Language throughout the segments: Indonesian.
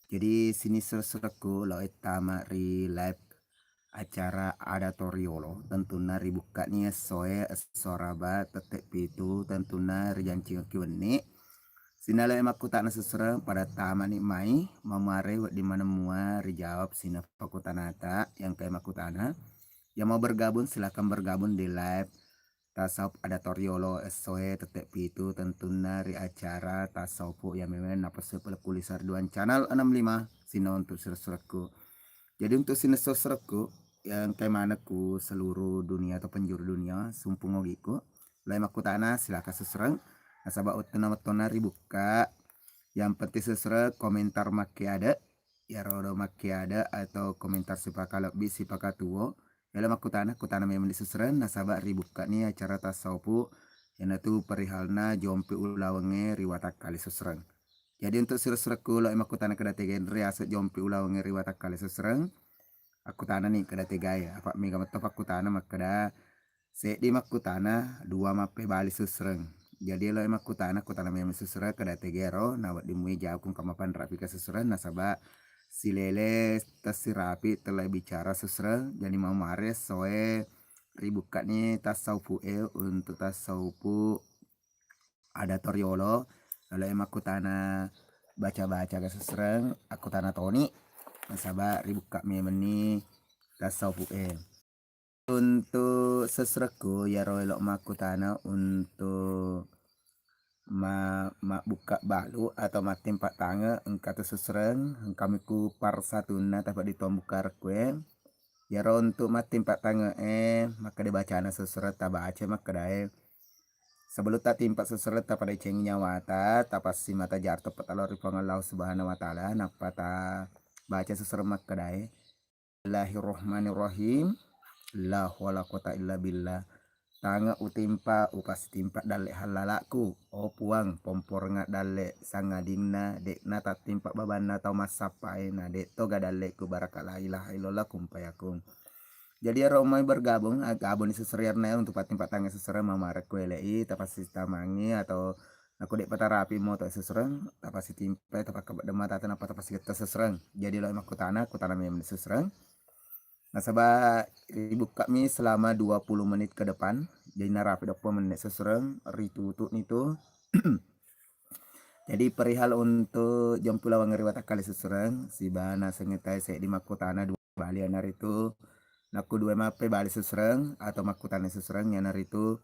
Jadi sini sesuatu lo etama ri live acara adatoriolo tentuna ribuka nih soe soraba tetek pitu tentuna rijanci kiwene sinala emak kutana seserang pada taman ni mai mamare di mana mua rijawab sina pakutanata yang kayak makutana yang mau bergabung silakan bergabung di live tasawuf adatoriolo soe tetek pitu tentuna ri acara tasawuf yang memang napa kulisar duan channel 65 sino untuk surat-suratku. Jadi untuk sinesosrekku yang kayak mana ku seluruh dunia atau penjuru dunia sumpung ogiku lain aku tanah silakan seserang nasabah utana watona ribuka yang penting seserang komentar maki ada ya rodo maki ada atau komentar sipaka lebih sipaka tuo dalam aku tanah memang diseserang nasabah ribuka nih acara tasawuf yang itu perihalna jompi ulawenge riwata kali seserang. Jadi untuk sirasuraku lo emak kutana kada genre aset jompi ulawenge riwata kali seserang aku tanah nih kada tegaya apa mega matop aku tanah mak kada se di mak tanah dua mape bali susreng jadi lo emak aku tanah memang susreng kada tegero nawat dimui jauh kung kamapan rapi ke susreng nasaba si lele tas si rapi telah bicara susreng jadi mau mares soe ribuka nih tas saupu untuk tas saupu ada toriolo lalu emak tanah baca-baca ke susreng aku tanah Tony nasaba ribuka memang nih tasawuf untuk sesreku ya roelok makutana untuk buka balu atau tempat tangga engkau sesereng kami ku par satuna dapat ditombuka kue ya ro untuk tempat tangga maka dibacana seseret baca maka dae sebelum tak timpat seseret tak pada cengnya wata tapas si mata jarto petalor Allah subhanahu wa ta'ala napa ta baca seseret maka dae Bismillahirrahmanirrahim. La wala quwata illa billah. Tanga utimpa upas timpa dalle halalaku. O puang pompor nga dalle sangadingna dek na tatimpa babanna tau masapai na dek toga dalle ku baraka la ilaha illallah kumpayakum. Jadi romai bergabung gabung seseriarna untuk patimpa tanga sesera mamarek kuelei tapasi tamangi atau aku dek patah rapi mau tak seserang tapasi timpa tapak kabat demat atau apa tapasi kita seserang. Jadi lo emak kutana memang seserang. Nasabah dibuka kami selama 20 menit ke depan. Jadi narapi 20 menit seserang ritutup itu. Jadi perihal untuk jam pulau ngeriwata kali seserang si bana sengetai saya di makutana dua bali anar itu naku dua mape bali seserang atau makutana seserang yanar itu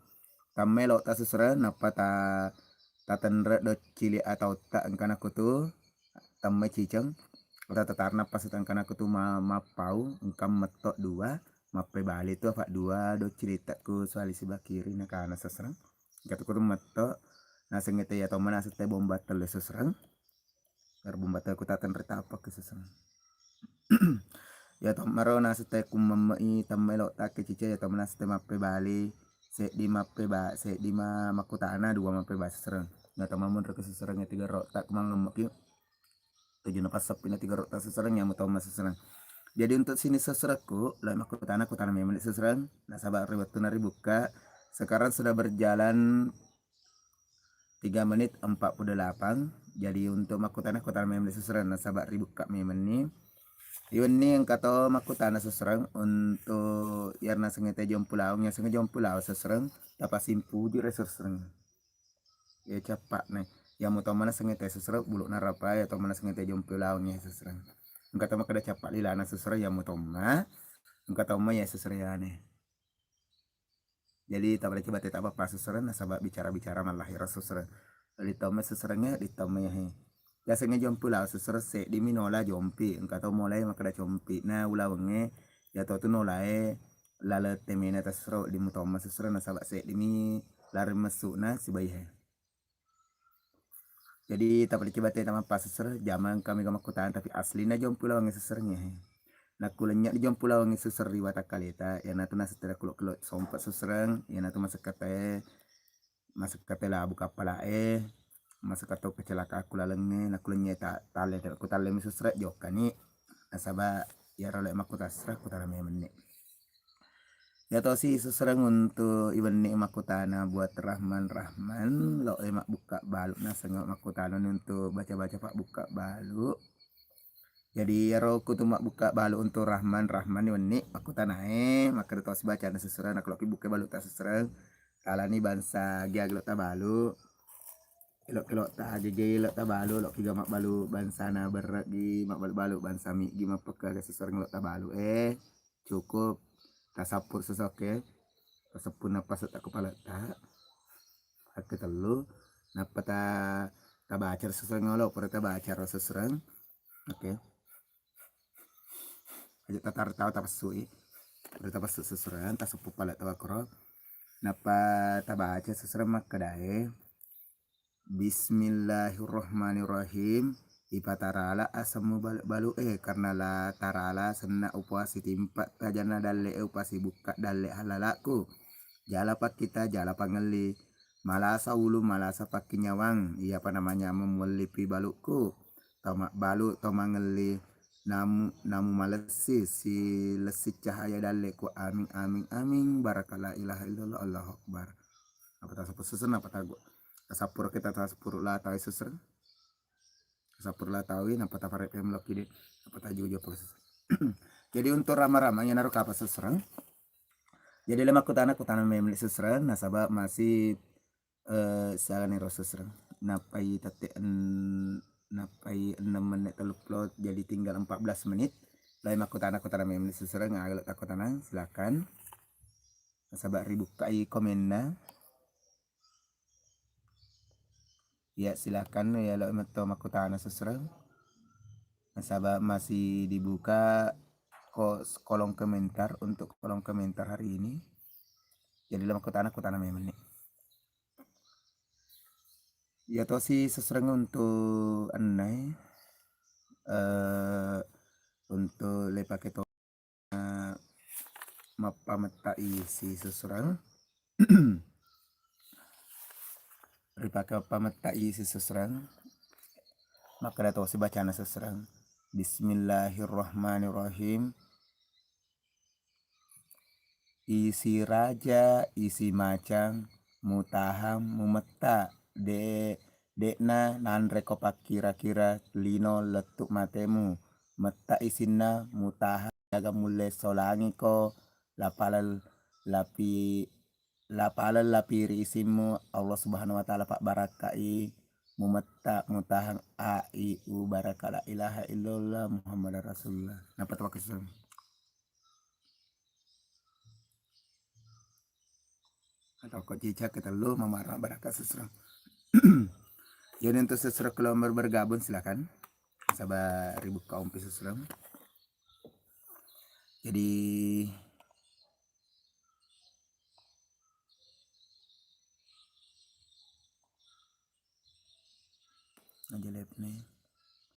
tamelo ta seserang napa ta tenre do cili atau tak engkan aku tuh tamme ciceng udah tetarna pas tangkan aku tuh mapau engkam metok dua mape bali tuh apa dua do cerita ku soal isi bakiri na kana seserang kata ku tuh metok nah sengete ya toman asete bomba tele seserang ker bomba tele ku tatan reta apa ke seserang ya tomaro na asete ku memei tamelo tak ke cice ya toman asete mape bali se di mape ba se di makutana dua mape ba seserang ya tomamun ke seserang ya tiga rok tak kumang ngemek tujuh napas sapina tiga rok tak seserang yang mau mas seserang. Jadi untuk sini seserangku lah aku tanah memang seserang nah sabar ribet tunari buka sekarang sudah berjalan 3 menit 48. Jadi untuk makutana memang seserang nah sabar ribuka memang nih ini yang kata makutana seserang untuk yarna sengete jom pulau nya sengete jom pulau seserang dapat simpu di seserang ya cepat nih yang mau mana sengete seserang buluk narapa ya atau mana sengete jom pulau nya seserang engkau tahu kada cepat lilana seserang yang mau engkau tahu ya seserang nih jadi tak boleh coba tak apa seserang nasabak bicara-bicara malah ya seserang ditome seserangnya ditome ya biasanya jom pulau seserang se di minola jompi engkau tahu mulai maka ada jompi nah ulawenge ya tahu tu nolai lala temena tasro di mutoma seserang nasabak se di mi lari masuk nah si bayi jadi tak boleh coba tak apa seserang zaman kami kamu kutaan tapi aslinya jom pulau nge seserangnya nah kulenyak di jom pulau nge seser di watak kalita ya natu nasi setelah kuluk sompat seserang ya natu masuk kata lah buka pala masuk kata kecelakaan aku lalenge nak kulenya tak tale aku tale misu seret jokani nasaba ya rolek maku tasra aku tala menit ya tau sih seserang untuk iban ni makutana buat Rahman lo emak buka balu nah sengok makutana untuk baca-baca pak buka balu Jadi aku tuh mak buka balu untuk Rahman Rahman ni aku tanae maka tos baca na seserang aku laki buka balu tak seserang kala ni bansa gia gelok ta balu elok kelok ta gege elok ta balu lok kiga mak balu bansa na berat di mak balu balu bansa mi gi mak peka ga seserang elok ta balu cukup ta sapur sesoke tasapun apa tak kepala tak aku telu napa ta baca seserang ngolok pada ta baca seserang oke aja tatar tahu tapasui udah tapas seseran tas sepupu pala tawa kro napa tabaca seseran makadae Bismillahirrahmanirrahim ipatarala asamu balu balu karena la tarala senna upasi timpa tajana dalle upasi buka dalle halalaku jala pak kita jala pangeli malasa ulu malasa pakai nyawang iya apa namanya memelipi baluku tomak balu tomangeli namu malesi si lesi cahaya daleku amin amin amin barakala ilaha illallah allahu akbar apa tak sapur susun apa tak sapur kita tak sapur lah tahu susun sapur lah tahu apa tak farek pemlok ini apa tak jujo proses jadi untuk ramah-ramahnya naruh apa susun jadi lemak kutana memilih susun nasabah masih sa ni susun napai napai 6 menit teluk jadi tinggal 14 menit lain aku tanah memilih seserang agak aku tanah silakan sabar ribu kai komennya ya silakan ya lo meto aku tanah seserang sahabat masih dibuka kolom komentar untuk kolom komentar hari ini jadi lama aku tanah memilih ya toh si seserang untuk anai untuk lepak itu mapa meta isi seserang ripaka pamata isi seserang maka dato si bacana seserang Bismillahirrahmanirrahim isi raja isi macang mutaham mumeta dekna nan rekopak kira-kira lino letuk matemu meta isinna mutaham jaga mule solangi ko lapalal lapi lapalal lapiri isimu Allah subhanahu wa ta'ala pak barakai mumetta mutahang a i u barakala ilaha illallah muhammad rasulullah dapat waktu atau kau cicak kita lu memarah barakat seserang jadi untuk seserang kalau bergabung silakan sabar ribu kaum seserang jadi aja lihat nih